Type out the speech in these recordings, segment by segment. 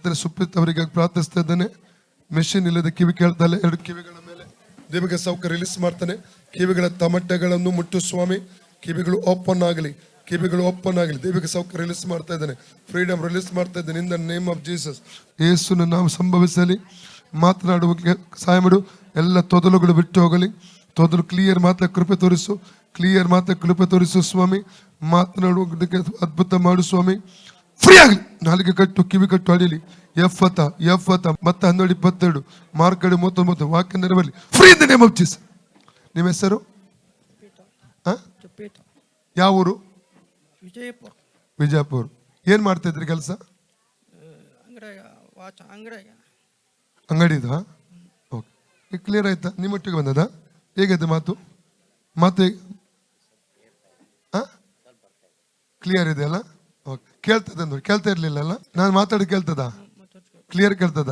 ಕರ್ತನೆ ಸುಪ್ರೀತ್ ಅವರಿಗೆ ಪ್ರಾರ್ಥಿಸ್ತಾ ಇದ್ದೇನೆ. ಮೆಷಿನ್ ಇಲ್ಲದೆ ಕಿವಿ ಕೇಳ್ತಾ ಇಲ್ಲ, 2 ಕಿವಿಗಳ ಮೇಲೆ ದೇವರಿಗೆ ಸೌಖ್ಯ ರಿಲೀಸ್ ಮಾಡ್ತಾನೆ. ಕಿವಿಗಳ ತಮಟೆಗಳನ್ನು ಮುಟ್ಟು ಸ್ವಾಮಿ, ಕಿವಿಗಳು ಓಪನ್ ಆಗಲಿ, ಕಿವಿಗಳು ಓಪನ್ ಆಗಲಿ. ದೇವಿಗೆ ಸೌಖ್ಯ ರಿಲೀಸ್ ಮಾಡ್ತಾ ಇದ್ದೇನೆ, ಫ್ರೀಡಮ್ ರಿಲೀಸ್ ಮಾಡ್ತಾ ಇದ್ದೇನೆ in the name of Jesus. ಯೇಸುನ ನಾಮ ಸಂಭವಿಸಲಿ. ಮಾತನಾಡುವ ಸಹಾಯ ಮಾಡು. ಎಲ್ಲ ತೊದಲುಗಳು ಬಿಟ್ಟು ಹೋಗಲಿ. ತೊದಲು ಕ್ಲಿಯರ್ ಮಾತ್ರ ಕೃಪೆ ತೋರಿಸು, ಕ್ಲಿಯರ್ ಮಾತ್ರ ಕೃಪೆ ತೋರಿಸು ಸ್ವಾಮಿ. ಮಾತನಾಡುವುದಕ್ಕೆ ಅದ್ಭುತ ಮಾಡು ಸ್ವಾಮಿ. ಫ್ರೀ ಆಗಲಿ. ನಾಲಿಗೆ ಕಟ್ಟು, ಕಿವಿ ಕಟ್ಟು ಅಡಿಲಿ. ಎಫತ ಮತ್ತೆ 12:22 ಮಾರ್ಕಡೆ 39 ವಾಕ್ಯ ನೆರವೇರಲಿ. Free in the name of Jesus. ನಿಮ್ಮ ಹೆಸರು ಯಾವ ಊರು? ವಿಜಯಪುರ. ಏನ್ ಮಾಡ್ತಾ ಇದ್ರಿ ಕೆಲಸ? ಅಂಗಡಿದ. ಓಕೆ, ಕ್ಲಿಯರ್ ಆಯ್ತಾ? ನಿಮ್ಮೊಟ್ಟಿಗೆ ಬಂದದ? ಹೇಗಿದೆ ಮಾತು? ಕ್ಲಿಯರ್ ಇದೆ ಅಲ್ಲ? ಓಕೆ, ಕೇಳ್ತದ ನೋಡಿ. ಕೇಳ್ತಾ ಇರ್ಲಿಲ್ಲ ಅಲ್ಲ ನಾನು ಮಾತಾಡಿ? ಕೇಳ್ತದ? ಕ್ಲಿಯರ್ ಕೇಳ್ತದ?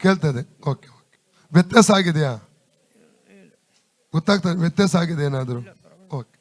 ಕೇಳ್ತದೆ. Okay okay. ವ್ಯತ್ಯಾಸ ಆಗಿದೆಯಾ? ಗೊತ್ತಾಗ್ತದೆ ವ್ಯತ್ಯಾಸ ಆಗಿದೆ ಏನಾದ್ರು? ಓಕೆ.